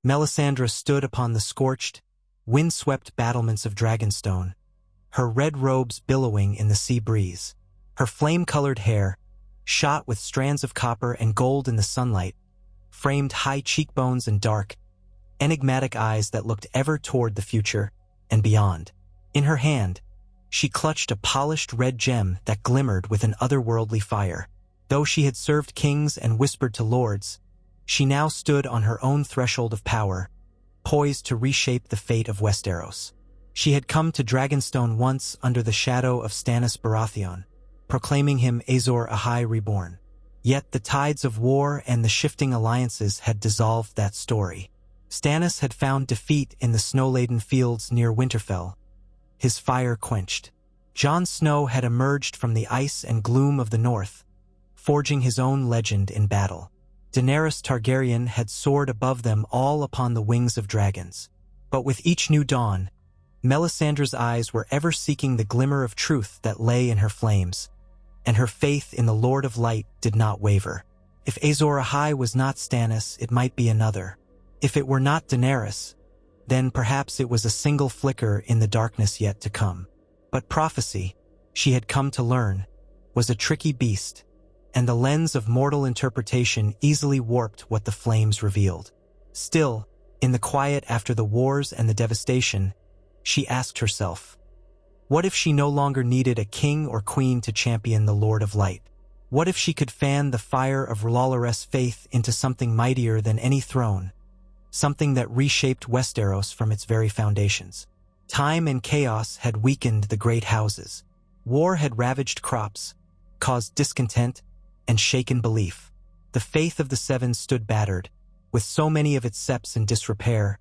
Melisandre stood upon the scorched, wind-swept battlements of Dragonstone, her red robes billowing in the sea breeze. Her flame-colored hair, shot with strands of copper and gold in the sunlight, framed high cheekbones and dark, enigmatic eyes that looked ever toward the future and beyond. In her hand, she clutched a polished red gem that glimmered with an otherworldly fire. Though she had served kings and whispered to lords, she now stood on her own threshold of power, poised to reshape the fate of Westeros. She had come to Dragonstone once under the shadow of Stannis Baratheon, proclaiming him Azor Ahai reborn. Yet the tides of war and the shifting alliances had dissolved that story. Stannis had found defeat in the snow-laden fields near Winterfell, his fire quenched. Jon Snow had emerged from the ice and gloom of the north, forging his own legend in battle. Daenerys Targaryen had soared above them all upon the wings of dragons. But with each new dawn, Melisandre's eyes were ever seeking the glimmer of truth that lay in her flames, and her faith in the Lord of Light did not waver. If Azor Ahai was not Stannis, it might be another. If it were not Daenerys, then perhaps it was a single flicker in the darkness yet to come. But prophecy, she had come to learn, was a tricky beast, and the lens of mortal interpretation easily warped what the flames revealed. Still, in the quiet after the wars and the devastation, she asked herself, what if she no longer needed a king or queen to champion the Lord of Light? What if she could fan the fire of R'hlloreth's faith into something mightier than any throne, something that reshaped Westeros from its very foundations? Time and chaos had weakened the great houses. War had ravaged crops, caused discontent, and shaken belief. The faith of the Seven stood battered, with so many of its septs in disrepair,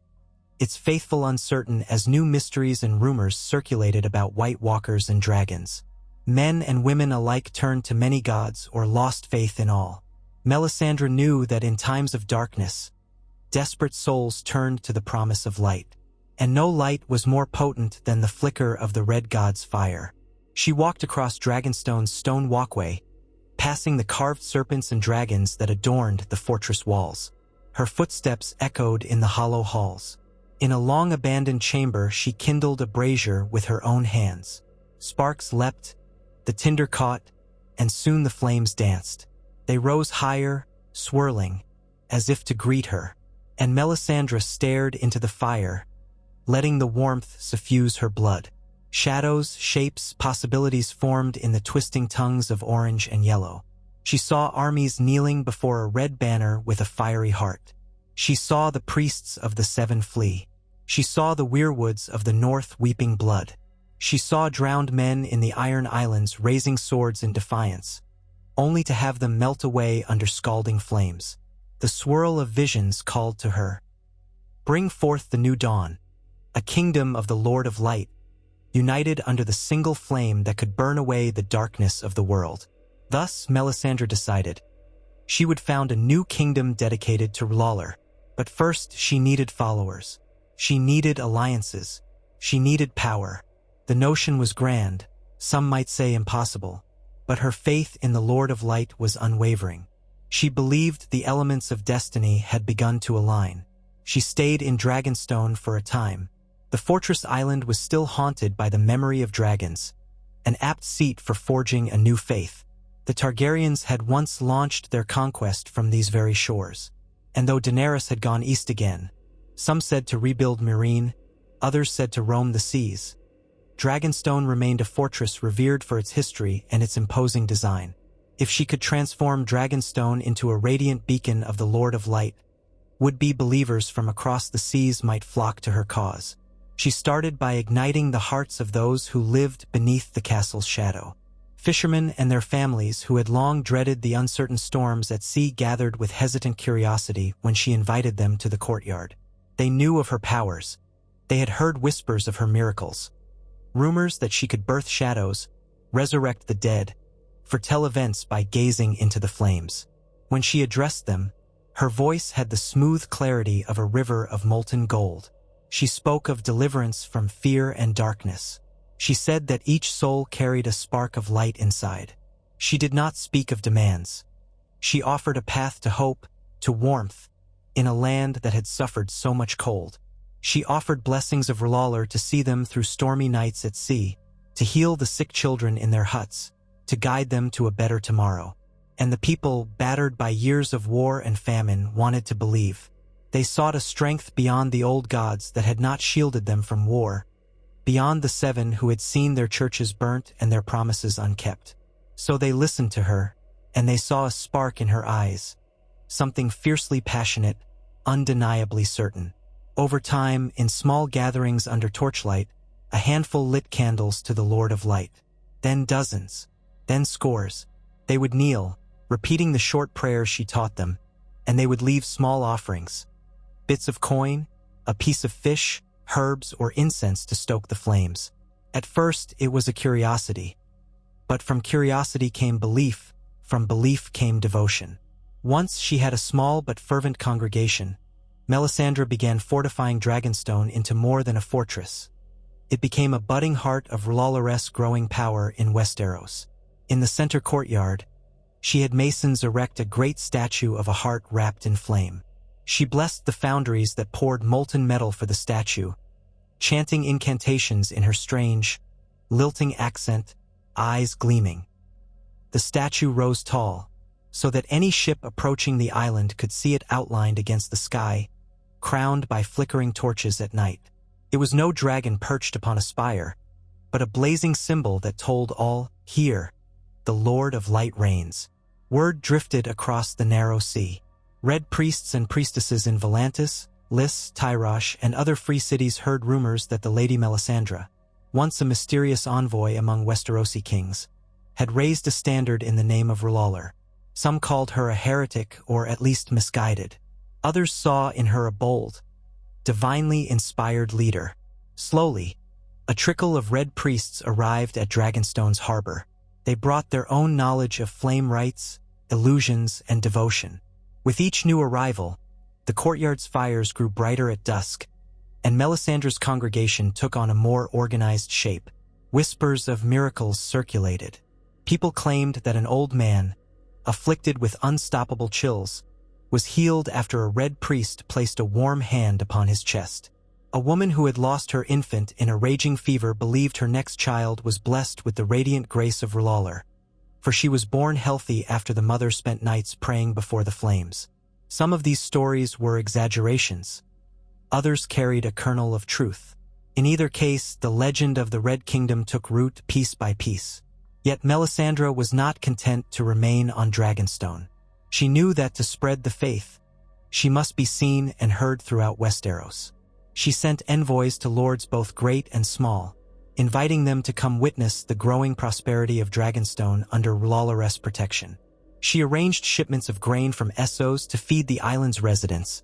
its faithful uncertain as new mysteries and rumors circulated about White Walkers and dragons. Men and women alike turned to many gods or lost faith in all. Melisandre knew that in times of darkness, desperate souls turned to the promise of light, and no light was more potent than the flicker of the Red God's fire. She walked across Dragonstone's stone walkway, passing the carved serpents and dragons that adorned the fortress walls. Her footsteps echoed in the hollow halls. In a long-abandoned chamber, she kindled a brazier with her own hands. Sparks leapt, the tinder caught, and soon the flames danced. They rose higher, swirling, as if to greet her, and Melisandre stared into the fire, letting the warmth suffuse her blood. Shadows, shapes, possibilities formed in the twisting tongues of orange and yellow. She saw armies kneeling before a red banner with a fiery heart. She saw the priests of the Seven flee. She saw the weirwoods of the north weeping blood. She saw drowned men in the Iron Islands raising swords in defiance, only to have them melt away under scalding flames. The swirl of visions called to her. Bring forth the new dawn, a kingdom of the Lord of Light, united under the single flame that could burn away the darkness of the world. Thus, Melisandre decided. She would found a new kingdom dedicated to R'hllor. But first, she needed followers. She needed alliances. She needed power. The notion was grand, some might say impossible, but her faith in the Lord of Light was unwavering. She believed the elements of destiny had begun to align. She stayed in Dragonstone for a time. The fortress island was still haunted by the memory of dragons, an apt seat for forging a new faith. The Targaryens had once launched their conquest from these very shores. And though Daenerys had gone east again, some said to rebuild Meereen, others said to roam the seas, Dragonstone remained a fortress revered for its history and its imposing design. If she could transform Dragonstone into a radiant beacon of the Lord of Light, would-be believers from across the seas might flock to her cause. She started by igniting the hearts of those who lived beneath the castle's shadow. Fishermen and their families who had long dreaded the uncertain storms at sea gathered with hesitant curiosity when she invited them to the courtyard. They knew of her powers. They had heard whispers of her miracles. Rumors that she could birth shadows, resurrect the dead, foretell events by gazing into the flames. When she addressed them, her voice had the smooth clarity of a river of molten gold. She spoke of deliverance from fear and darkness. She said that each soul carried a spark of light inside. She did not speak of demands. She offered a path to hope, to warmth, in a land that had suffered so much cold. She offered blessings of R'hllor to see them through stormy nights at sea, to heal the sick children in their huts, to guide them to a better tomorrow. And the people, battered by years of war and famine, wanted to believe. They sought a strength beyond the old gods that had not shielded them from war, beyond the seven who had seen their churches burnt and their promises unkept. So they listened to her, and they saw a spark in her eyes, something fiercely passionate, undeniably certain. Over time, in small gatherings under torchlight, a handful lit candles to the Lord of Light. Then dozens, then scores. They would kneel, repeating the short prayers she taught them, and they would leave small offerings, bits of coin, a piece of fish, herbs, or incense to stoke the flames. At first, it was a curiosity. But from curiosity came belief, from belief came devotion. Once she had a small but fervent congregation, Melisandre began fortifying Dragonstone into more than a fortress. It became a budding heart of R'hllor's growing power in Westeros. In the center courtyard, she had masons erect a great statue of a heart wrapped in flame. She blessed the foundries that poured molten metal for the statue, chanting incantations in her strange, lilting accent, eyes gleaming. The statue rose tall, so that any ship approaching the island could see it outlined against the sky, crowned by flickering torches at night. It was no dragon perched upon a spire, but a blazing symbol that told all, "Here, the Lord of Light reigns." Word drifted across the narrow sea. Red priests and priestesses in Volantis, Lys, Tyrosh, and other free cities heard rumors that the Lady Melisandre, once a mysterious envoy among Westerosi kings, had raised a standard in the name of R'hllor. Some called her a heretic or at least misguided. Others saw in her a bold, divinely inspired leader. Slowly, a trickle of red priests arrived at Dragonstone's harbor. They brought their own knowledge of flame rites, illusions, and devotion. With each new arrival, the courtyard's fires grew brighter at dusk, and Melisandre's congregation took on a more organized shape. Whispers of miracles circulated. People claimed that an old man, afflicted with unstoppable chills, was healed after a red priest placed a warm hand upon his chest. A woman who had lost her infant in a raging fever believed her next child was blessed with the radiant grace of R'hllor, for she was born healthy after the mother spent nights praying before the flames. Some of these stories were exaggerations. Others carried a kernel of truth. In either case, the legend of the Red Kingdom took root piece by piece. Yet Melisandre was not content to remain on Dragonstone. She knew that to spread the faith, she must be seen and heard throughout Westeros. She sent envoys to lords both great and small, inviting them to come witness the growing prosperity of Dragonstone under R'hllor's protection. She arranged shipments of grain from Essos to feed the island's residents,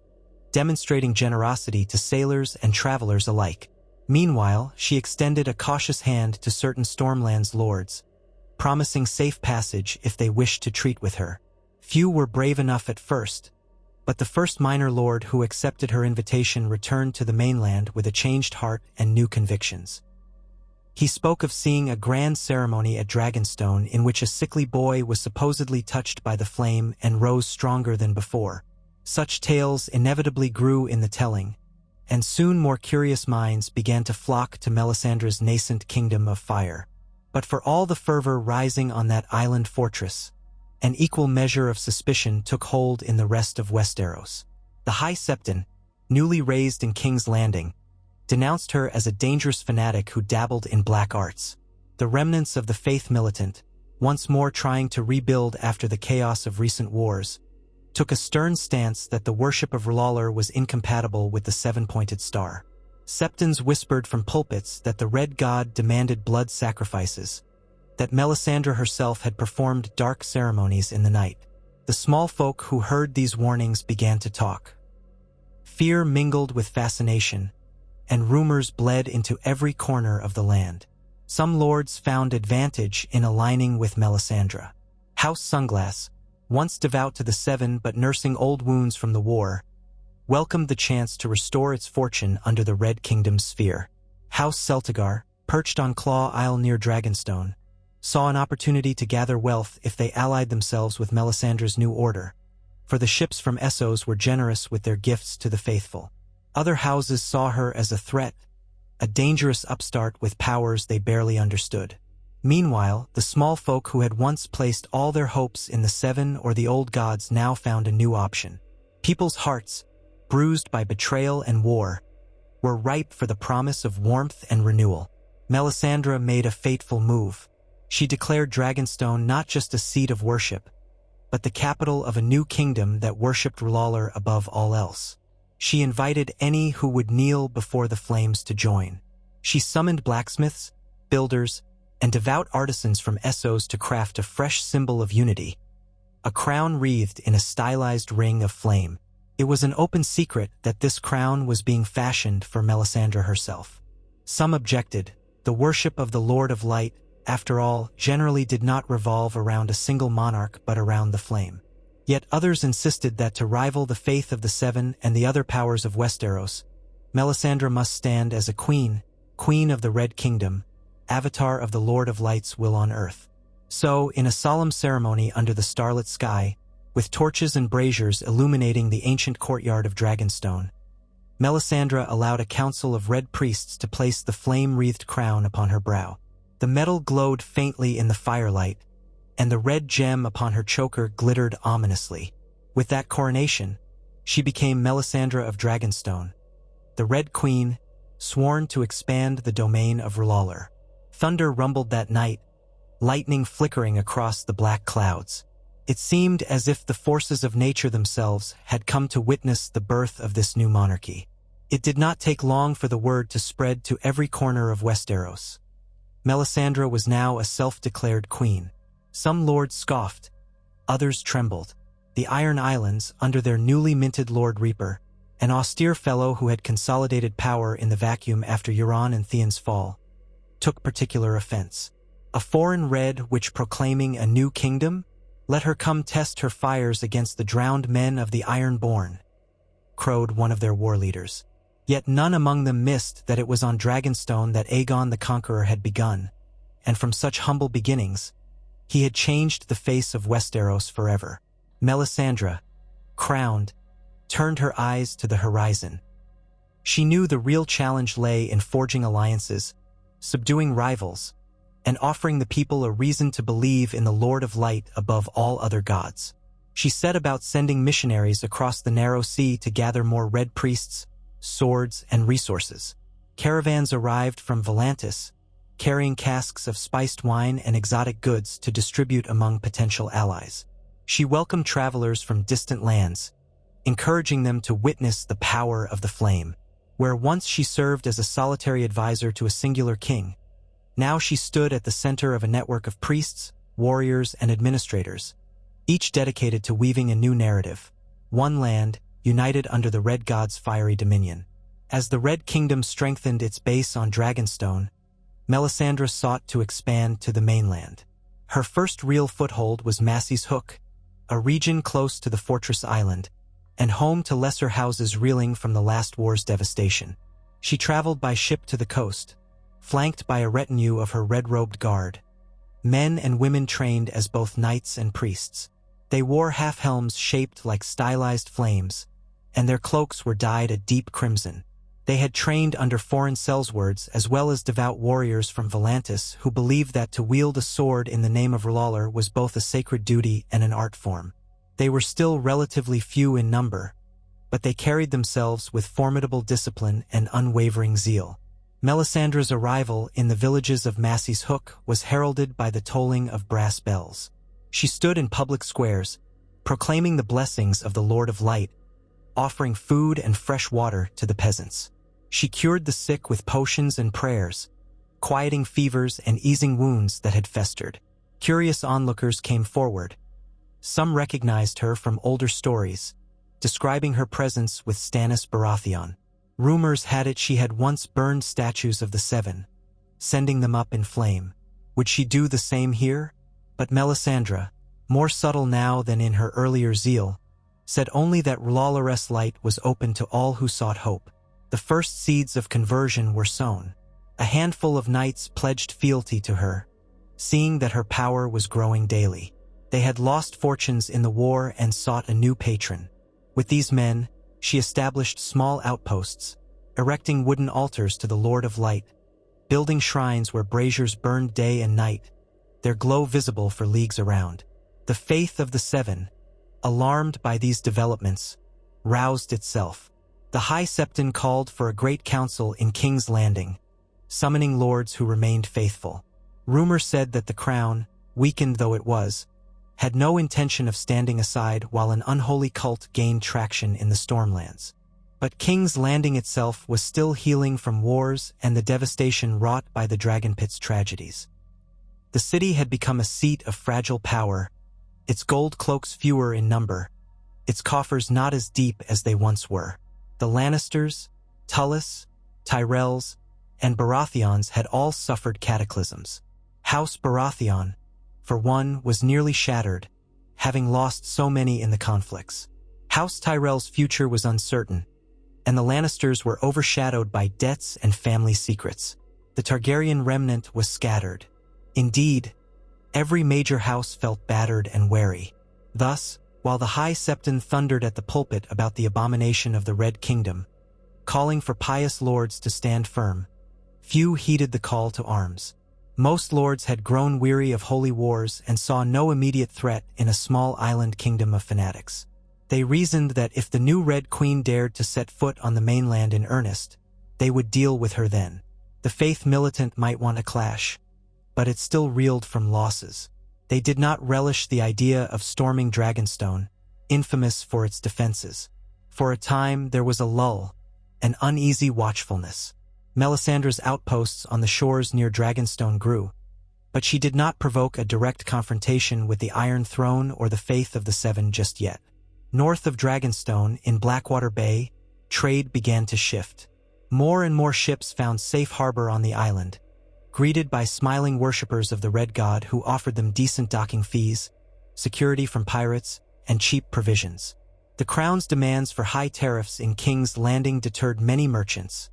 demonstrating generosity to sailors and travelers alike. Meanwhile, she extended a cautious hand to certain Stormland's lords, promising safe passage if they wished to treat with her. Few were brave enough at first, but the first minor lord who accepted her invitation returned to the mainland with a changed heart and new convictions. He spoke of seeing a grand ceremony at Dragonstone in which a sickly boy was supposedly touched by the flame and rose stronger than before. Such tales inevitably grew in the telling, and soon more curious minds began to flock to Melisandre's nascent kingdom of fire. But for all the fervor rising on that island fortress, an equal measure of suspicion took hold in the rest of Westeros. The High Septon, newly raised in King's Landing, denounced her as a dangerous fanatic who dabbled in black arts. The remnants of the faith militant, once more trying to rebuild after the chaos of recent wars, took a stern stance that the worship of R'hllor was incompatible with the seven-pointed star. Septons whispered from pulpits that the Red God demanded blood sacrifices, that Melisandre herself had performed dark ceremonies in the night. The small folk who heard these warnings began to talk. Fear mingled with fascination, and rumors bled into every corner of the land. Some lords found advantage in aligning with Melisandre. House Sunglass, once devout to the Seven but nursing old wounds from the war, welcomed the chance to restore its fortune under the Red Kingdom's sphere. House Celtigar, perched on Claw Isle near Dragonstone, saw an opportunity to gather wealth if they allied themselves with Melisandre's new order. for the ships from Essos were generous with their gifts to the faithful. Other houses saw her as a threat, a dangerous upstart with powers they barely understood. Meanwhile, the small folk who had once placed all their hopes in the Seven or the old gods now found a new option. People's hearts, bruised by betrayal and war, were ripe for the promise of warmth and renewal. Melisandre made a fateful move. She declared Dragonstone not just a seat of worship, but the capital of a new kingdom that worshipped R'hllor above all else. She invited any who would kneel before the flames to join. She summoned blacksmiths, builders, and devout artisans from Essos to craft a fresh symbol of unity, a crown wreathed in a stylized ring of flame. It was an open secret that this crown was being fashioned for Melisandre herself. Some objected. The worship of the Lord of Light, after all, generally did not revolve around a single monarch but around the flame. Yet others insisted that to rival the faith of the Seven and the other powers of Westeros, Melisandre must stand as a queen of the Red Kingdom, avatar of the Lord of Light's will on earth. So, in a solemn ceremony under the starlit sky, with torches and braziers illuminating the ancient courtyard of Dragonstone, Melisandre allowed a council of red priests to place the flame-wreathed crown upon her brow. The metal glowed faintly in the firelight, and the red gem upon her choker glittered ominously. With that coronation, she became Melisandre of Dragonstone, the Red Queen, sworn to expand the domain of R'hllor. Thunder rumbled that night, lightning flickering across the black clouds. It seemed as if the forces of nature themselves had come to witness the birth of this new monarchy. It did not take long for the word to spread to every corner of Westeros. Melisandre was now a self-declared queen. Some lords scoffed, others trembled. The Iron Islands, under their newly minted Lord Reaper, an austere fellow who had consolidated power in the vacuum after Euron and Theon's fall, took particular offense. A foreign red which proclaiming a new kingdom? Let her come test her fires against the drowned men of the Ironborn, crowed one of their war leaders. Yet none among them missed that it was on Dragonstone that Aegon the Conqueror had begun, and from such humble beginnings, he had changed the face of Westeros forever. Melisandre, crowned, turned her eyes to the horizon. She knew the real challenge lay in forging alliances, subduing rivals, and offering the people a reason to believe in the Lord of Light above all other gods. She set about sending missionaries across the narrow sea to gather more red priests, swords, and resources. Caravans arrived from Volantis, carrying casks of spiced wine and exotic goods to distribute among potential allies. She welcomed travelers from distant lands, encouraging them to witness the power of the flame. Where once she served as a solitary advisor to a singular king, now she stood at the center of a network of priests, warriors, and administrators, each dedicated to weaving a new narrative. One land, united under the Red God's fiery dominion. As the Red Kingdom strengthened its base on Dragonstone, Melisandre sought to expand to the mainland. Her first real foothold was Massey's Hook, a region close to the Fortress Island, and home to lesser houses reeling from the last war's devastation. She traveled by ship to the coast, flanked by a retinue of her red-robed guard, men and women trained as both knights and priests. They wore half-helms shaped like stylized flames, and their cloaks were dyed a deep crimson. They had trained under foreign sellswords as well as devout warriors from Volantis who believed that to wield a sword in the name of R'hllor was both a sacred duty and an art form. They were still relatively few in number, but they carried themselves with formidable discipline and unwavering zeal. Melisandre's arrival in the villages of Massey's Hook was heralded by the tolling of brass bells. She stood in public squares, proclaiming the blessings of the Lord of Light, offering food and fresh water to the peasants. She cured the sick with potions and prayers, quieting fevers and easing wounds that had festered. Curious onlookers came forward. Some recognized her from older stories, describing her presence with Stannis Baratheon. Rumors had it she had once burned statues of the Seven, sending them up in flame. Would she do the same here? But Melisandre, more subtle now than in her earlier zeal, said only that R'hllor's light was open to all who sought hope. The first seeds of conversion were sown. A handful of knights pledged fealty to her, seeing that her power was growing daily. They had lost fortunes in the war and sought a new patron. With these men, she established small outposts, erecting wooden altars to the Lord of Light, building shrines where braziers burned day and night, their glow visible for leagues around. The faith of the Seven, alarmed by these developments, roused itself. The High Septon called for a great council in King's Landing, summoning lords who remained faithful. Rumor said that the crown, weakened though it was, had no intention of standing aside while an unholy cult gained traction in the Stormlands. But King's Landing itself was still healing from wars and the devastation wrought by the Dragon Pit's tragedies. The city had become a seat of fragile power, its gold cloaks fewer in number, its coffers not as deep as they once were. The Lannisters, Tullis, Tyrells, and Baratheons had all suffered cataclysms. House Baratheon, for one, was nearly shattered, having lost so many in the conflicts. House Tyrell's future was uncertain, and the Lannisters were overshadowed by debts and family secrets. The Targaryen remnant was scattered. Indeed, every major house felt battered and wary. Thus, while the High Septon thundered at the pulpit about the abomination of the Red Kingdom, calling for pious lords to stand firm, few heeded the call to arms. Most lords had grown weary of holy wars and saw no immediate threat in a small island kingdom of fanatics. They reasoned that if the new Red Queen dared to set foot on the mainland in earnest, they would deal with her then. The faith militant might want a clash, but it still reeled from losses. They did not relish the idea of storming Dragonstone, infamous for its defenses. For a time there was a lull, an uneasy watchfulness. Melisandre's outposts on the shores near Dragonstone grew, but she did not provoke a direct confrontation with the Iron Throne or the faith of the Seven just yet. North of Dragonstone, in Blackwater Bay, trade began to shift. More and more ships found safe harbor on the island, greeted by smiling worshippers of the Red God who offered them decent docking fees, security from pirates, and cheap provisions. The Crown's demands for high tariffs in King's Landing deterred many merchants,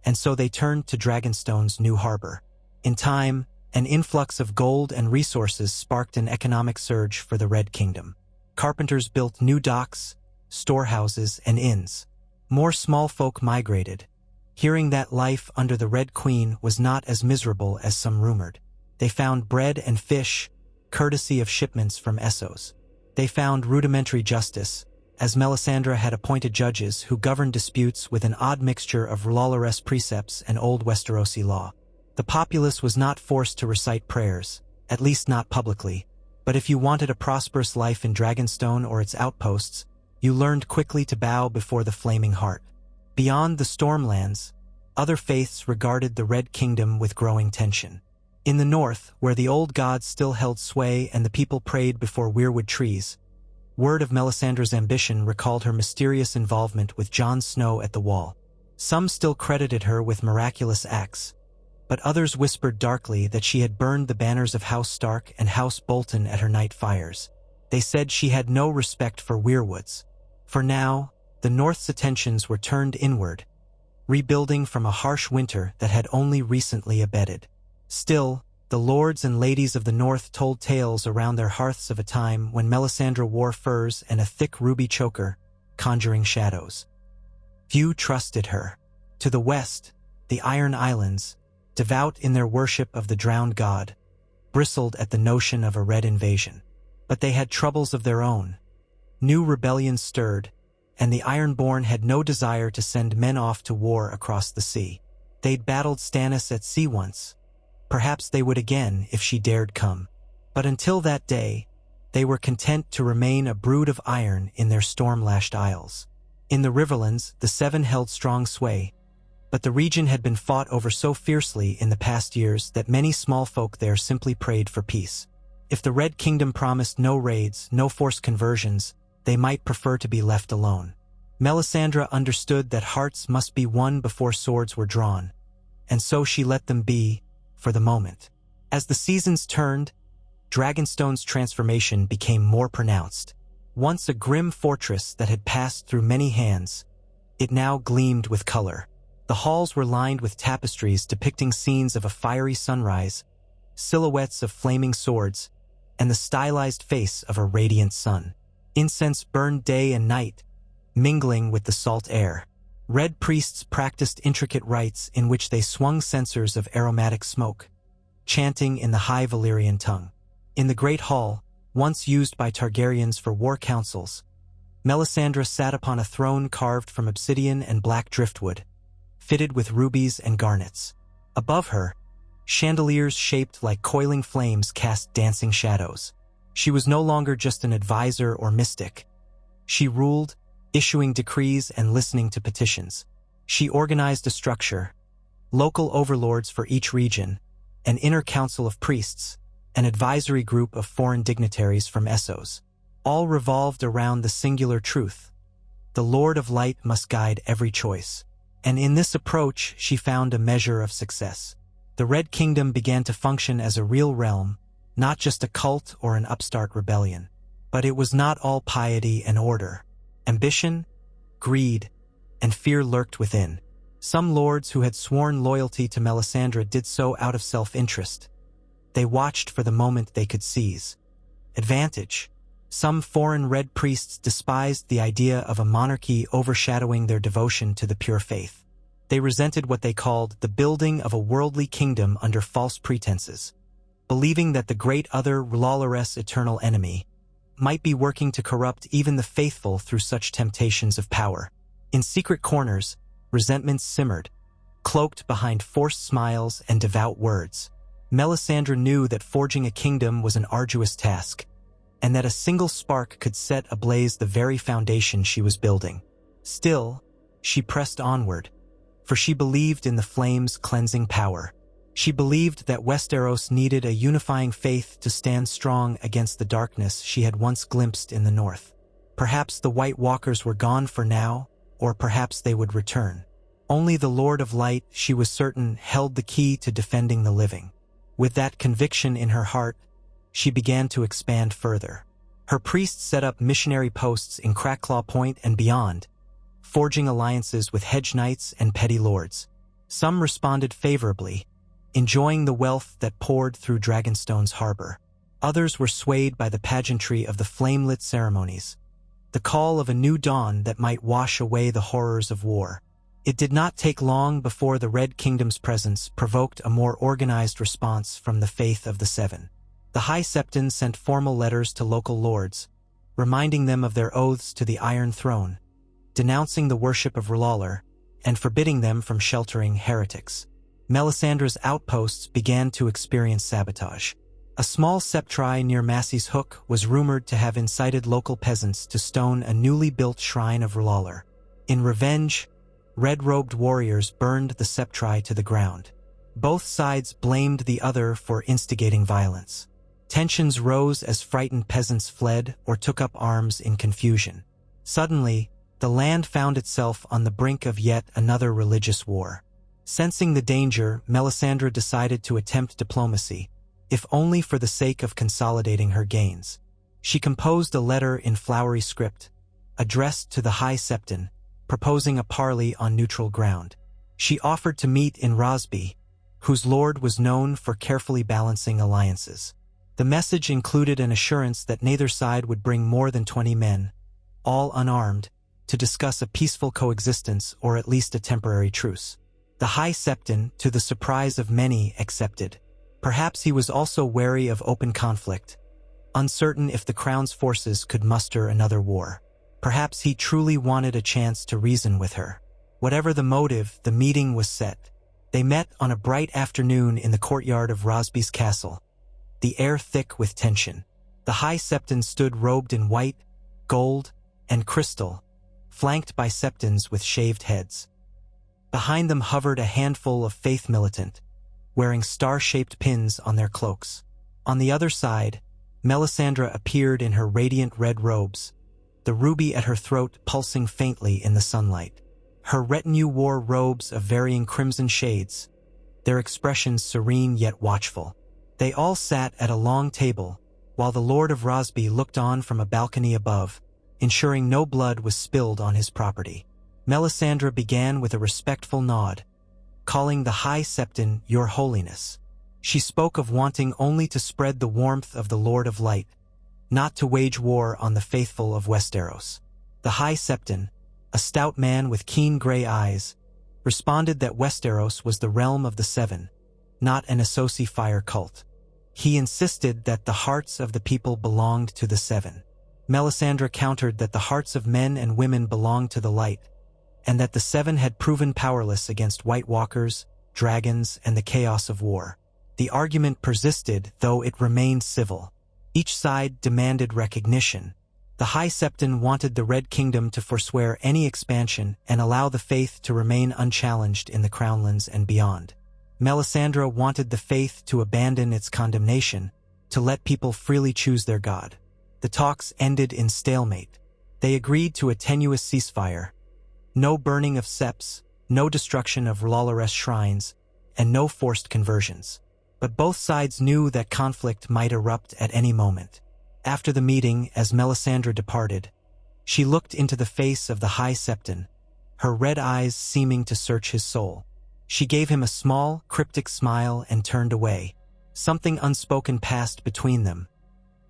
and so they turned to Dragonstone's new harbor. In time, an influx of gold and resources sparked an economic surge for the Red Kingdom. Carpenters built new docks, storehouses, and inns. More small folk migrated, hearing that life under the Red Queen was not as miserable as some rumored. They found bread and fish, courtesy of shipments from Essos. They found rudimentary justice, as Melisandre had appointed judges who governed disputes with an odd mixture of lawless precepts and old Westerosi law. The populace was not forced to recite prayers, at least not publicly, but if you wanted a prosperous life in Dragonstone or its outposts, you learned quickly to bow before the Flaming Heart. Beyond the Stormlands, other faiths regarded the Red Kingdom with growing tension. In the north, where the old gods still held sway and the people prayed before weirwood trees, word of Melisandre's ambition recalled her mysterious involvement with Jon Snow at the Wall. Some still credited her with miraculous acts, but others whispered darkly that she had burned the banners of House Stark and House Bolton at her night fires. They said she had no respect for weirwoods. For now, the North's attentions were turned inward, rebuilding from a harsh winter that had only recently abated. Still, the lords and ladies of the North told tales around their hearths of a time when Melisandre wore furs and a thick ruby choker, conjuring shadows. Few trusted her. To the west, the Iron Islands, devout in their worship of the drowned god, bristled at the notion of a red invasion. But they had troubles of their own. New rebellions stirred, and the Ironborn had no desire to send men off to war across the sea. They'd battled Stannis at sea once. Perhaps they would again if she dared come. But until that day, they were content to remain a brood of iron in their storm-lashed isles. In the Riverlands, the Seven held strong sway, but the region had been fought over so fiercely in the past years that many small folk there simply prayed for peace. If the Red Kingdom promised no raids, no forced conversions, they might prefer to be left alone. Melisandre understood that hearts must be won before swords were drawn, and so she let them be, for the moment. As the seasons turned, Dragonstone's transformation became more pronounced. Once a grim fortress that had passed through many hands, it now gleamed with color. The halls were lined with tapestries depicting scenes of a fiery sunrise, silhouettes of flaming swords, and the stylized face of a radiant sun. Incense burned day and night, mingling with the salt air. Red priests practiced intricate rites in which they swung censers of aromatic smoke, chanting in the high Valyrian tongue. In the great hall, once used by Targaryens for war councils, Melisandre sat upon a throne carved from obsidian and black driftwood, fitted with rubies and garnets. Above her, chandeliers shaped like coiling flames cast dancing shadows. She was no longer just an advisor or mystic. She ruled, issuing decrees and listening to petitions. She organized a structure, local overlords for each region, an inner council of priests, an advisory group of foreign dignitaries from Essos. All revolved around the singular truth: the Lord of Light must guide every choice. And in this approach, she found a measure of success. The Red Kingdom began to function as a real realm, not just a cult or an upstart rebellion. But it was not all piety and order. Ambition, greed, and fear lurked within. Some lords who had sworn loyalty to Melisandre did so out of self-interest. They watched for the moment they could seize advantage. Some foreign red priests despised the idea of a monarchy overshadowing their devotion to the pure faith. They resented what they called the building of a worldly kingdom under false pretenses, believing that the great other R'hllor's eternal enemy might be working to corrupt even the faithful through such temptations of power. In secret corners, resentments simmered, cloaked behind forced smiles and devout words. Melisandre knew that forging a kingdom was an arduous task, and that a single spark could set ablaze the very foundation she was building. Still, she pressed onward, for she believed in the flame's cleansing power. She believed that Westeros needed a unifying faith to stand strong against the darkness she had once glimpsed in the north. Perhaps the White Walkers were gone for now, or perhaps they would return. Only the Lord of Light, she was certain, held the key to defending the living. With that conviction in her heart, she began to expand further. Her priests set up missionary posts in Crackclaw Point and beyond, forging alliances with hedge knights and petty lords. Some responded favorably, enjoying the wealth that poured through Dragonstone's harbor. Others were swayed by the pageantry of the flame-lit ceremonies, the call of a new dawn that might wash away the horrors of war. It did not take long before the Red Kingdom's presence provoked a more organized response from the faith of the Seven. The High Septon sent formal letters to local lords, reminding them of their oaths to the Iron Throne, denouncing the worship of R'hllor, and forbidding them from sheltering heretics. Melisandre's outposts began to experience sabotage. A small septri near Massey's Hook was rumored to have incited local peasants to stone a newly built shrine of R'hllor. In revenge, red-robed warriors burned the septri to the ground. Both sides blamed the other for instigating violence. Tensions rose as frightened peasants fled or took up arms in confusion. Suddenly, the land found itself on the brink of yet another religious war. Sensing the danger, Melisandre decided to attempt diplomacy, if only for the sake of consolidating her gains. She composed a letter in flowery script, addressed to the High Septon, proposing a parley on neutral ground. She offered to meet in Rosby, whose lord was known for carefully balancing alliances. The message included an assurance that neither side would bring more than 20 men, all unarmed, to discuss a peaceful coexistence or at least a temporary truce. The High Septon, to the surprise of many, accepted. Perhaps he was also wary of open conflict, uncertain if the Crown's forces could muster another war. Perhaps he truly wanted a chance to reason with her. Whatever the motive, the meeting was set. They met on a bright afternoon in the courtyard of Rosby's castle, the air thick with tension. The High Septon stood robed in white, gold, and crystal, flanked by Septons with shaved heads. Behind them hovered a handful of faith militant, wearing star-shaped pins on their cloaks. On the other side, Melisandre appeared in her radiant red robes, the ruby at her throat pulsing faintly in the sunlight. Her retinue wore robes of varying crimson shades, their expressions serene yet watchful. They all sat at a long table, while the Lord of Rosby looked on from a balcony above, ensuring no blood was spilled on his property. Melisandre began with a respectful nod, calling the High Septon Your Holiness. She spoke of wanting only to spread the warmth of the Lord of Light, not to wage war on the faithful of Westeros. The High Septon, a stout man with keen gray eyes, responded that Westeros was the realm of the Seven, not an Associ fire cult. He insisted that the hearts of the people belonged to the Seven. Melisandre countered that the hearts of men and women belonged to the light, and that the Seven had proven powerless against White Walkers, dragons, and the chaos of war. The argument persisted, though it remained civil. Each side demanded recognition. The High Septon wanted the Red Kingdom to forswear any expansion and allow the faith to remain unchallenged in the Crownlands and beyond. Melisandre wanted the faith to abandon its condemnation, to let people freely choose their god. The talks ended in stalemate. They agreed to a tenuous ceasefire. No burning of septs, no destruction of R'hllorest shrines, and no forced conversions. But both sides knew that conflict might erupt at any moment. After the meeting, as Melisandre departed, she looked into the face of the High Septon, her red eyes seeming to search his soul. She gave him a small, cryptic smile and turned away. Something unspoken passed between them.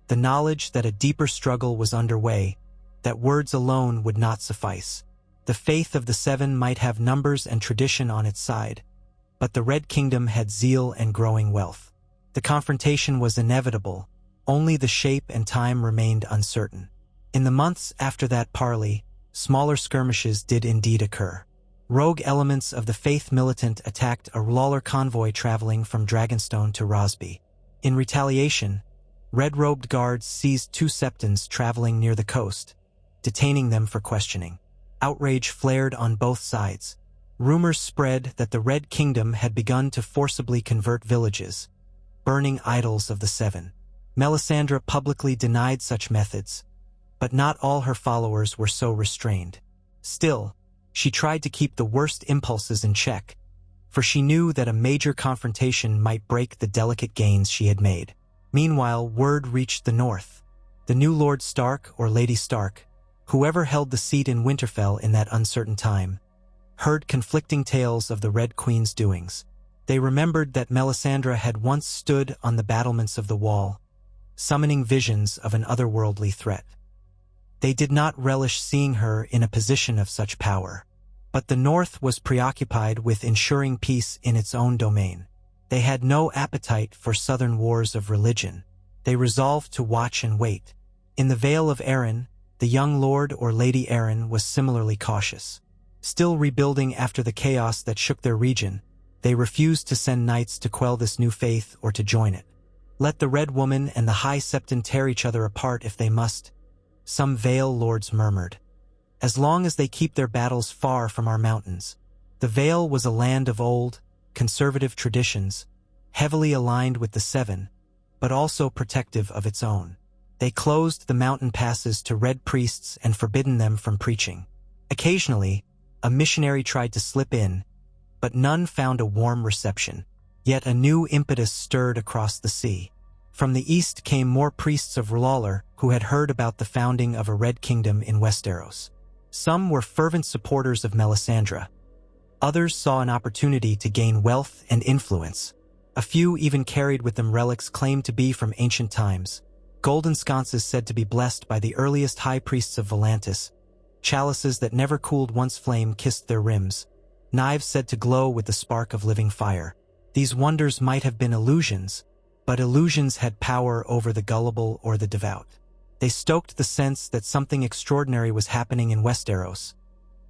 The knowledge that a deeper struggle was underway, that words alone would not suffice. The faith of the Seven might have numbers and tradition on its side, but the Red Kingdom had zeal and growing wealth. The confrontation was inevitable, only the shape and time remained uncertain. In the months after that parley, smaller skirmishes did indeed occur. Rogue elements of the Faith militant attacked a R'hllor convoy traveling from Dragonstone to Rosby. In retaliation, red-robed guards seized 2 Septons traveling near the coast, detaining them for questioning. Outrage flared on both sides. Rumors spread that the Red Kingdom had begun to forcibly convert villages, burning idols of the Seven. Melisandre publicly denied such methods, but not all her followers were so restrained. Still, she tried to keep the worst impulses in check, for she knew that a major confrontation might break the delicate gains she had made. Meanwhile, word reached the north. The new Lord Stark or Lady Stark, whoever held the seat in Winterfell in that uncertain time, heard conflicting tales of the Red Queen's doings. They remembered that Melisandre had once stood on the battlements of the Wall, summoning visions of an otherworldly threat. They did not relish seeing her in a position of such power. But the North was preoccupied with ensuring peace in its own domain. They had no appetite for southern wars of religion. They resolved to watch and wait. In the Vale of Arryn, the young Lord or Lady Arryn was similarly cautious. Still rebuilding after the chaos that shook their region, they refused to send knights to quell this new faith or to join it. Let the Red Woman and the High Septon tear each other apart if they must, some Vale lords murmured. As long as they keep their battles far from our mountains. The Vale was a land of old, conservative traditions, heavily aligned with the Seven, but also protective of its own. They closed the mountain passes to red priests and forbidden them from preaching. Occasionally, a missionary tried to slip in, but none found a warm reception. Yet a new impetus stirred across the sea. From the east came more priests of R'hllor who had heard about the founding of a Red Kingdom in Westeros. Some were fervent supporters of Melisandre. Others saw an opportunity to gain wealth and influence. A few even carried with them relics claimed to be from ancient times. Golden sconces said to be blessed by the earliest high priests of Volantis. Chalices that never cooled once flame kissed their rims. Knives said to glow with the spark of living fire. These wonders might have been illusions, but illusions had power over the gullible or the devout. They stoked the sense that something extraordinary was happening in Westeros,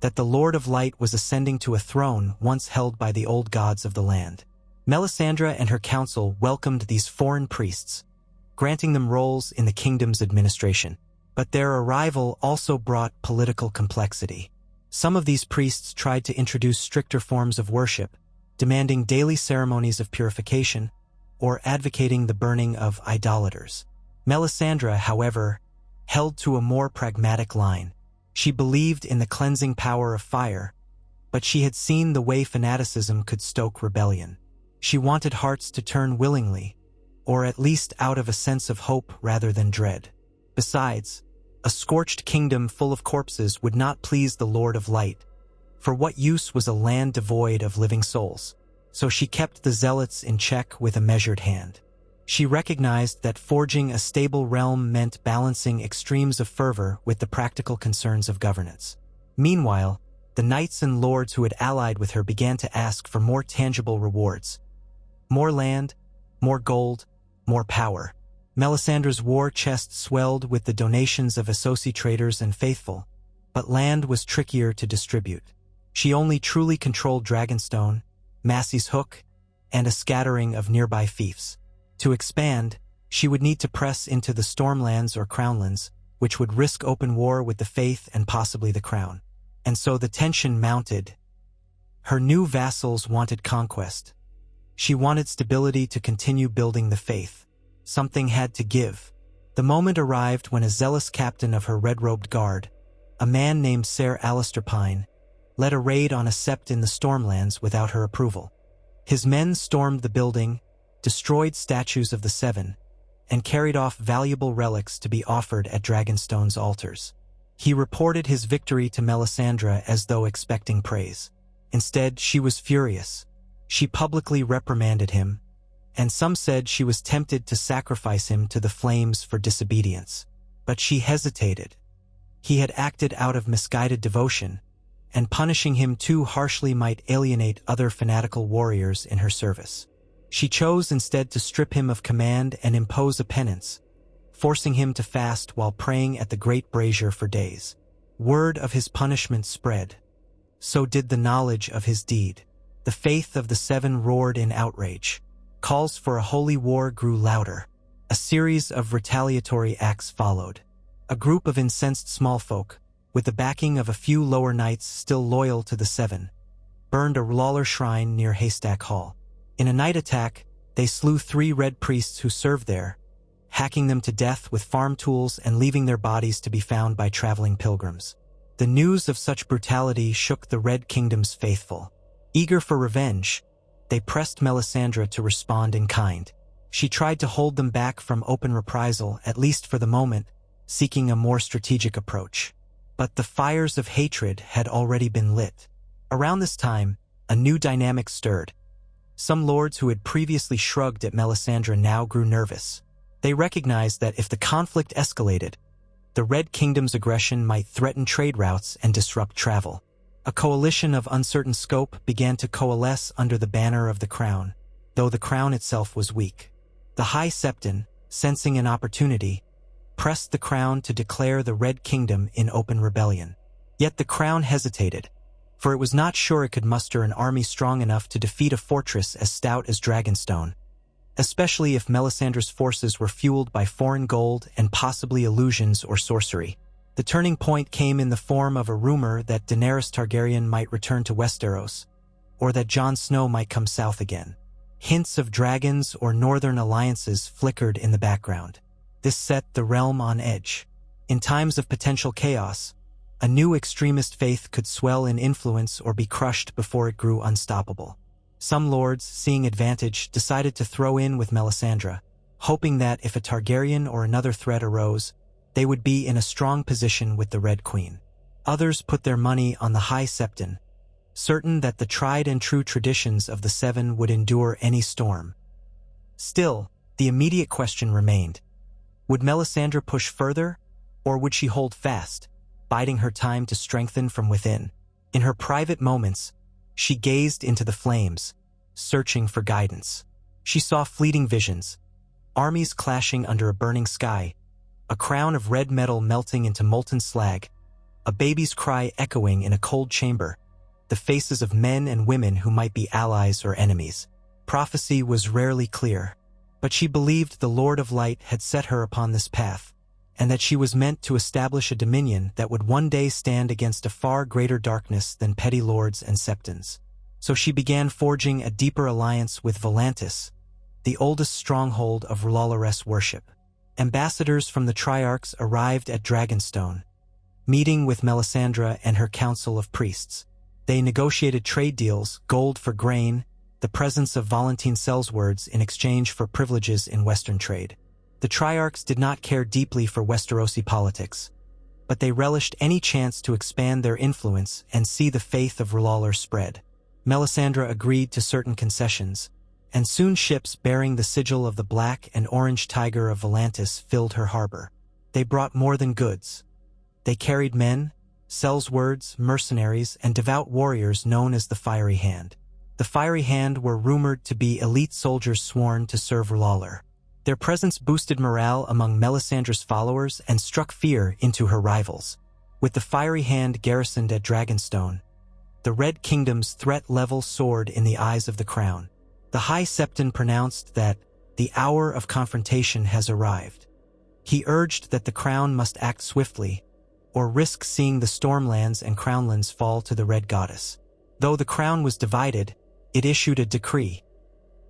that the Lord of Light was ascending to a throne once held by the old gods of the land. Melisandre and her council welcomed these foreign priests, granting them roles in the kingdom's administration. But their arrival also brought political complexity. Some of these priests tried to introduce stricter forms of worship, demanding daily ceremonies of purification, or advocating the burning of idolaters. Melisandre, however, held to a more pragmatic line. She believed in the cleansing power of fire, but she had seen the way fanaticism could stoke rebellion. She wanted hearts to turn willingly, or at least out of a sense of hope rather than dread. Besides, a scorched kingdom full of corpses would not please the Lord of Light. For what use was a land devoid of living souls? so she kept the zealots in check with a measured hand. She recognized that forging a stable realm meant balancing extremes of fervor with the practical concerns of governance. Meanwhile, the knights and lords who had allied with her began to ask for more tangible rewards. More land, more gold, more power. Melisandre's war chest swelled with the donations of associate traders and faithful, but land was trickier to distribute. She only truly controlled Dragonstone, Massey's Hook, and a scattering of nearby fiefs. To expand, she would need to press into the Stormlands or Crownlands, which would risk open war with the Faith and possibly the Crown. And so the tension mounted. Her new vassals wanted conquest. She wanted stability to continue building the Faith. Something had to give. The moment arrived when a zealous captain of her red-robed guard, a man named Ser Alistair Pine, led a raid on a sept in the Stormlands without her approval. His men stormed the building, destroyed statues of the Seven, and carried off valuable relics to be offered at Dragonstone's altars. He reported his victory to Melisandre as though expecting praise. Instead, she was furious. She publicly reprimanded him, and some said she was tempted to sacrifice him to the flames for disobedience. But she hesitated. He had acted out of misguided devotion, and punishing him too harshly might alienate other fanatical warriors in her service. She chose instead to strip him of command and impose a penance, forcing him to fast while praying at the great brazier for days. Word of his punishment spread. So did the knowledge of his deed. The faith of the Seven roared in outrage. Calls for a holy war grew louder. A series of retaliatory acts followed. A group of incensed smallfolk, with the backing of a few lower knights still loyal to the Seven, burned a Lawler shrine near Haystack Hall. In a night attack, they slew 3 red priests who served there, hacking them to death with farm tools and leaving their bodies to be found by traveling pilgrims. The news of such brutality shook the Red Kingdom's faithful. Eager for revenge, they pressed Melisandre to respond in kind. She tried to hold them back from open reprisal, at least for the moment, seeking a more strategic approach. But the fires of hatred had already been lit. Around this time, a new dynamic stirred. Some lords who had previously shrugged at Melisandre now grew nervous. They recognized that if the conflict escalated, the Red Kingdom's aggression might threaten trade routes and disrupt travel. A coalition of uncertain scope began to coalesce under the banner of the Crown, though the Crown itself was weak. The High Septon, sensing an opportunity, pressed the Crown to declare the Red Kingdom in open rebellion. Yet the Crown hesitated, for it was not sure it could muster an army strong enough to defeat a fortress as stout as Dragonstone, especially if Melisandre's forces were fueled by foreign gold and possibly illusions or sorcery. The turning point came in the form of a rumor that Daenerys Targaryen might return to Westeros, or that Jon Snow might come south again. Hints of dragons or northern alliances flickered in the background. This set the realm on edge. In times of potential chaos, a new extremist faith could swell in influence or be crushed before it grew unstoppable. Some lords, seeing advantage, decided to throw in with Melisandre, hoping that if a Targaryen or another threat arose, they would be in a strong position with the Red Queen. Others put their money on the High Septon, certain that the tried-and-true traditions of the Seven would endure any storm. Still, the immediate question remained. Would Melisandre push further, or would she hold fast, biding her time to strengthen from within? In her private moments, she gazed into the flames, searching for guidance. She saw fleeting visions, armies clashing under a burning sky, a crown of red metal melting into molten slag, a baby's cry echoing in a cold chamber, the faces of men and women who might be allies or enemies. Prophecy was rarely clear, but she believed the Lord of Light had set her upon this path, and that she was meant to establish a dominion that would one day stand against a far greater darkness than petty lords and septons. So she began forging a deeper alliance with Volantis, the oldest stronghold of Lawleress worship. Ambassadors from the Triarchs arrived at Dragonstone, meeting with Melisandre and her council of priests. They negotiated trade deals, gold for grain, the presence of Volantene Sellswords in exchange for privileges in Western trade. The Triarchs did not care deeply for Westerosi politics, but they relished any chance to expand their influence and see the faith of R'hllor spread. Melisandre agreed to certain concessions, and soon ships bearing the sigil of the Black and Orange Tiger of Volantis filled her harbor. They brought more than goods. They carried men, sellswords, mercenaries, and devout warriors known as the Fiery Hand. The Fiery Hand were rumored to be elite soldiers sworn to serve R'hllor. Their presence boosted morale among Melisandre's followers and struck fear into her rivals. With the Fiery Hand garrisoned at Dragonstone, the Red Kingdom's threat level soared in the eyes of the Crown. The High Septon pronounced that the hour of confrontation has arrived. He urged that the Crown must act swiftly, or risk seeing the Stormlands and Crownlands fall to the Red Goddess. Though the Crown was divided, it issued a decree.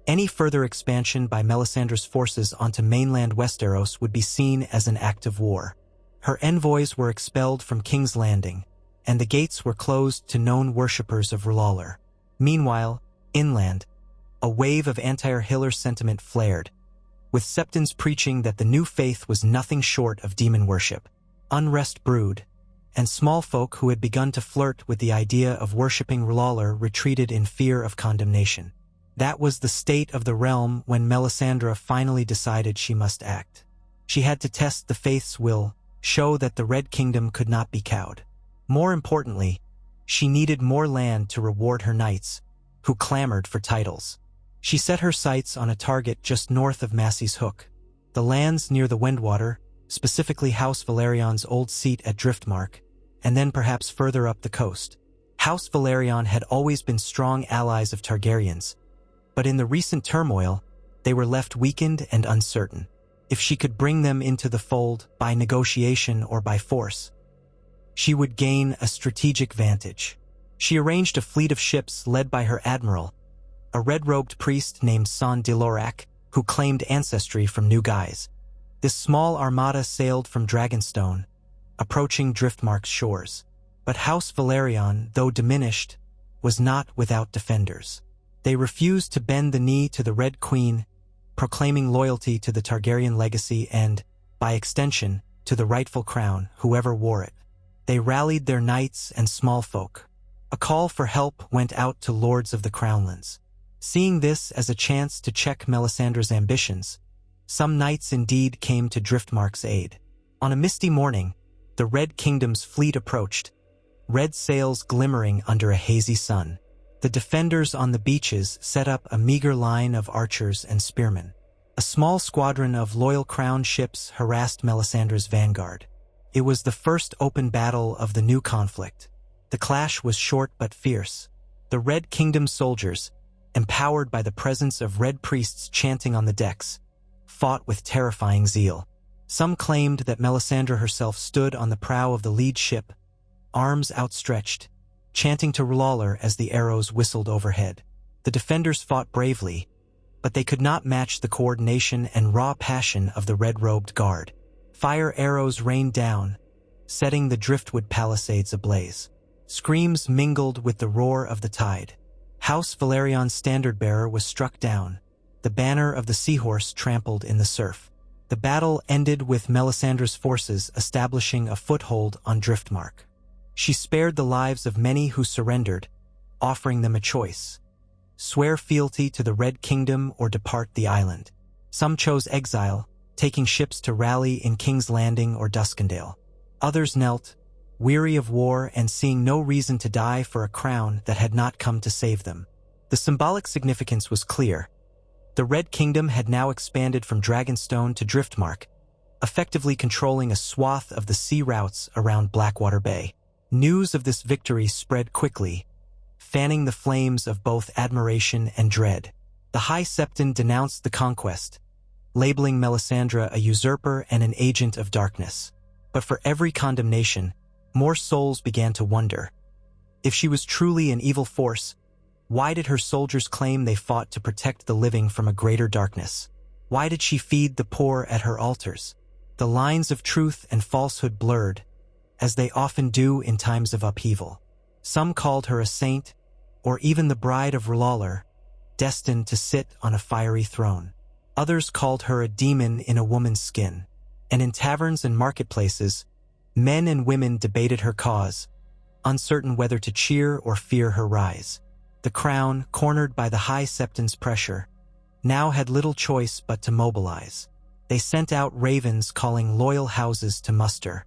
Any further expansion by Melisandre's forces onto mainland Westeros would be seen as an act of war. Her envoys were expelled from King's Landing, and the gates were closed to known worshippers of R'hllor. Meanwhile, inland, a wave of anti-R'hllor sentiment flared, with Septons preaching that the new faith was nothing short of demon worship. Unrest brewed, and small folk who had begun to flirt with the idea of worshipping R'hllor retreated in fear of condemnation. That was the state of the realm when Melisandre finally decided she must act. She had to test the faith's will, show that the Red Kingdom could not be cowed. More importantly, she needed more land to reward her knights, who clamored for titles. She set her sights on a target just north of Massey's Hook, the lands near the Windwater, specifically House Valerion's old seat at Driftmark, and then perhaps further up the coast. House Valerion had always been strong allies of Targaryens, but in the recent turmoil, they were left weakened and uncertain. If she could bring them into the fold by negotiation or by force, she would gain a strategic vantage. She arranged a fleet of ships led by her admiral, a red-robed priest named Son Dilorak, who claimed ancestry from New Guise. This small armada sailed from Dragonstone, approaching Driftmark's shores. But House Valerion, though diminished, was not without defenders. They refused to bend the knee to the Red Queen, proclaiming loyalty to the Targaryen legacy and, by extension, to the rightful crown, whoever wore it. They rallied their knights and small folk. A call for help went out to lords of the Crownlands. Seeing this as a chance to check Melisandre's ambitions, some knights indeed came to Driftmark's aid. On a misty morning, the Red Kingdom's fleet approached, red sails glimmering under a hazy sun. The defenders on the beaches set up a meager line of archers and spearmen. A small squadron of loyal crown ships harassed Melisandre's vanguard. It was the first open battle of the new conflict. The clash was short but fierce. The Red Kingdom soldiers, empowered by the presence of red priests chanting on the decks, fought with terrifying zeal. Some claimed that Melisandre herself stood on the prow of the lead ship, arms outstretched, chanting to R'hllor as the arrows whistled overhead. The defenders fought bravely, but they could not match the coordination and raw passion of the red-robed guard. Fire arrows rained down, setting the driftwood palisades ablaze. Screams mingled with the roar of the tide. House Valerion's standard-bearer was struck down, the banner of the seahorse trampled in the surf. The battle ended with Melisandre's forces establishing a foothold on Driftmark. She spared the lives of many who surrendered, offering them a choice: swear fealty to the Red Kingdom or depart the island. Some chose exile, taking ships to rally in King's Landing or Duskendale. Others knelt, weary of war and seeing no reason to die for a crown that had not come to save them. The symbolic significance was clear. The Red Kingdom had now expanded from Dragonstone to Driftmark, effectively controlling a swath of the sea routes around Blackwater Bay. News of this victory spread quickly, fanning the flames of both admiration and dread. The High Septon denounced the conquest, labeling Melisandre a usurper and an agent of darkness. But for every condemnation, more souls began to wonder. If she was truly an evil force, why did her soldiers claim they fought to protect the living from a greater darkness? Why did she feed the poor at her altars? The lines of truth and falsehood blurred, as they often do in times of upheaval. Some called her a saint, or even the bride of R'hllor, destined to sit on a fiery throne. Others called her a demon in a woman's skin. And in taverns and marketplaces, men and women debated her cause, uncertain whether to cheer or fear her rise. The crown, cornered by the High Septon's pressure, now had little choice but to mobilize. They sent out ravens calling loyal houses to muster.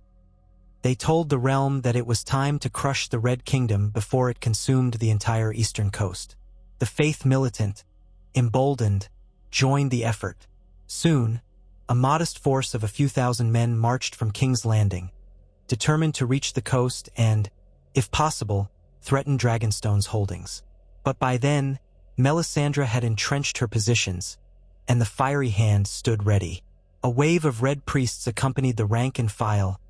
They told the realm that it was time to crush the Red Kingdom before it consumed the entire eastern coast. The faith militant, emboldened, joined the effort. Soon, a modest force of a few thousand men marched from King's Landing, determined to reach the coast and, if possible, threaten Dragonstone's holdings. But by then, Melisandre had entrenched her positions, and the fiery hand stood ready. A wave of red priests accompanied the rank and file,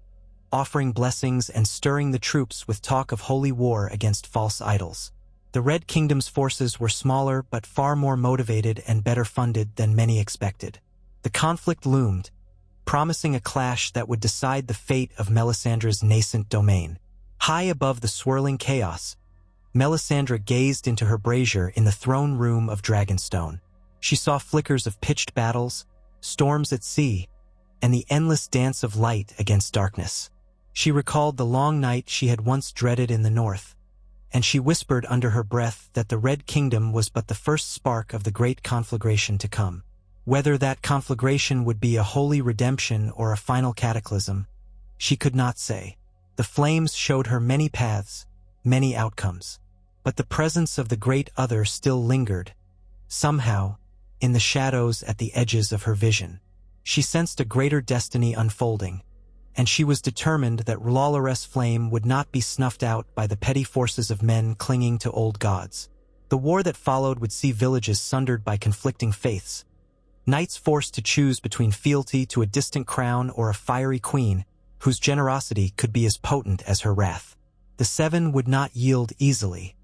offering blessings and stirring the troops with talk of holy war against false idols. The Red Kingdom's forces were smaller but far more motivated and better funded than many expected. The conflict loomed, promising a clash that would decide the fate of Melisandre's nascent domain. High above the swirling chaos, Melisandre gazed into her brazier in the throne room of Dragonstone. She saw flickers of pitched battles, storms at sea, and the endless dance of light against darkness. She recalled the long night she had once dreaded in the north, and she whispered under her breath that the Red Kingdom was but the first spark of the great conflagration to come. Whether that conflagration would be a holy redemption or a final cataclysm, she could not say. The flames showed her many paths, many outcomes. But the presence of the Great Other still lingered, somehow, in the shadows at the edges of her vision. She sensed a greater destiny unfolding, and she was determined that R'hllor's flame would not be snuffed out by the petty forces of men clinging to old gods. The war that followed would see villages sundered by conflicting faiths, knights forced to choose between fealty to a distant crown or a fiery queen whose generosity could be as potent as her wrath. The Seven would not yield easily,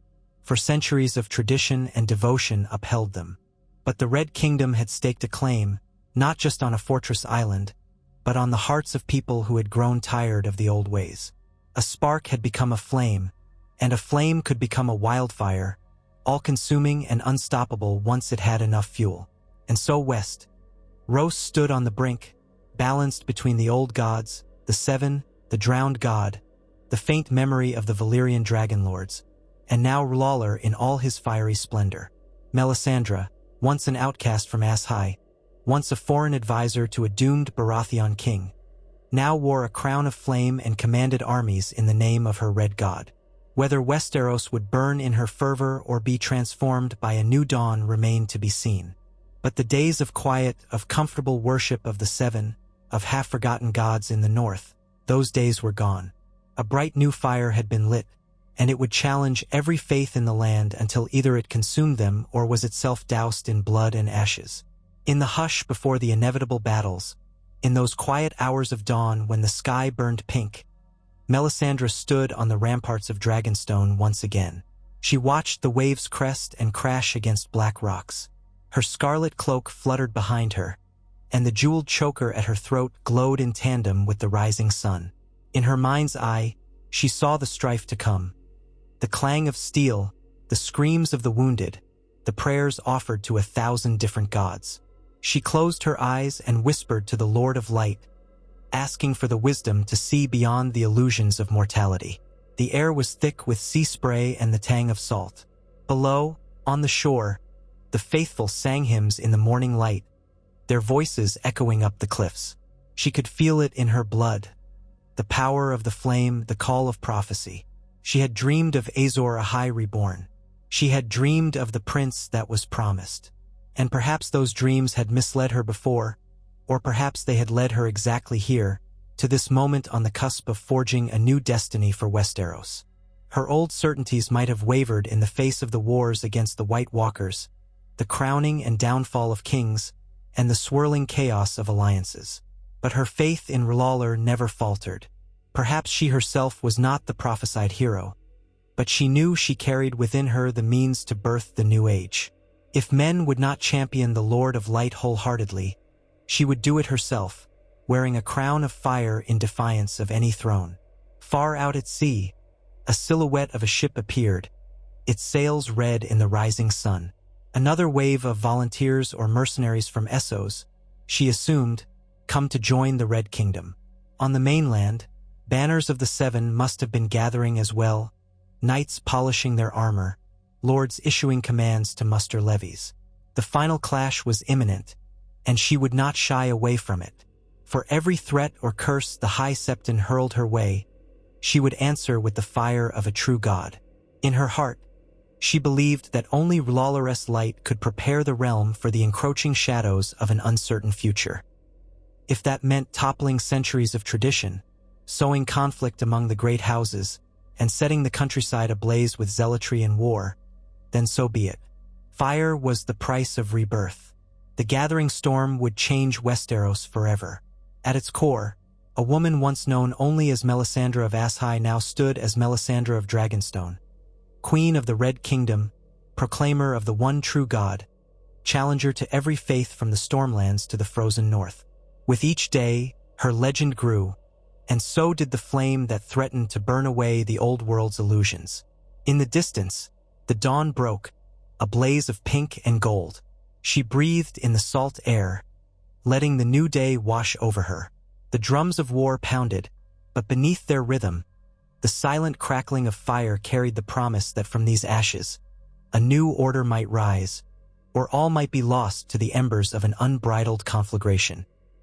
for centuries of tradition and devotion upheld them. But the Red Kingdom had staked a claim, not just on a fortress island, but on the hearts of people who had grown tired of the old ways. A spark had become a flame, and a flame could become a wildfire, all-consuming and unstoppable once it had enough fuel. And so Westeros stood on the brink, balanced between the old gods, the Seven, the drowned god, the faint memory of the Valyrian dragonlords, and now R'hllor in all his fiery splendor. Melisandre, once an outcast from Ass High, once a foreign advisor to a doomed Baratheon king, now wore a crown of flame and commanded armies in the name of her red god. Whether Westeros would burn in her fervor or be transformed by a new dawn remained to be seen. But the days of quiet, of comfortable worship of the Seven, of half-forgotten gods in the north, those days were gone. A bright new fire had been lit, and it would challenge every faith in the land until either it consumed them or was itself doused in blood and ashes. In the hush before the inevitable battles, in those quiet hours of dawn when the sky burned pink, Melisandre stood on the ramparts of Dragonstone once again. She watched the waves crest and crash against black rocks. Her scarlet cloak fluttered behind her, and the jeweled choker at her throat glowed in tandem with the rising sun. In her mind's eye, she saw the strife to come. The clang of steel, the screams of the wounded, the prayers offered to 1,000 different gods. She closed her eyes and whispered to the Lord of Light, asking for the wisdom to see beyond the illusions of mortality. The air was thick with sea spray and the tang of salt. Below, on the shore, the faithful sang hymns in the morning light, their voices echoing up the cliffs. She could feel it in her blood, the power of the flame, the call of prophecy. She had dreamed of Azor Ahai reborn. She had dreamed of the prince that was promised. And perhaps those dreams had misled her before, or perhaps they had led her exactly here, to this moment on the cusp of forging a new destiny for Westeros. Her old certainties might have wavered in the face of the wars against the White Walkers, the crowning and downfall of kings, and the swirling chaos of alliances. But her faith in R'hllor never faltered. Perhaps she herself was not the prophesied hero, but she knew she carried within her the means to birth the new age. If men would not champion the Lord of Light wholeheartedly, she would do it herself, wearing a crown of fire in defiance of any throne. Far out at sea, a silhouette of a ship appeared, its sails red in the rising sun. Another wave of volunteers or mercenaries from Essos, she assumed, come to join the Red Kingdom. On the mainland, banners of the Seven must have been gathering as well, knights polishing their armor, lords issuing commands to muster levies. The final clash was imminent, and she would not shy away from it. For every threat or curse the High Septon hurled her way, she would answer with the fire of a true god. In her heart, she believed that only Lawlor's light could prepare the realm for the encroaching shadows of an uncertain future. If that meant toppling centuries of tradition, sowing conflict among the great houses, and setting the countryside ablaze with zealotry and war, then so be it. Fire was the price of rebirth. The gathering storm would change Westeros forever. At its core, a woman once known only as Melisandre of Ashai now stood as Melisandre of Dragonstone, Queen of the Red Kingdom, proclaimer of the one true God, challenger to every faith from the Stormlands to the frozen north. With each day, her legend grew, and so did the flame that threatened to burn away the old world's illusions. In the distance, the dawn broke, a blaze of pink and gold. She breathed in the salt air, letting the new day wash over her. The drums of war pounded, but beneath their rhythm, the silent crackling of fire carried the promise that from these ashes, a new order might rise, or all might be lost to the embers of an unbridled conflagration.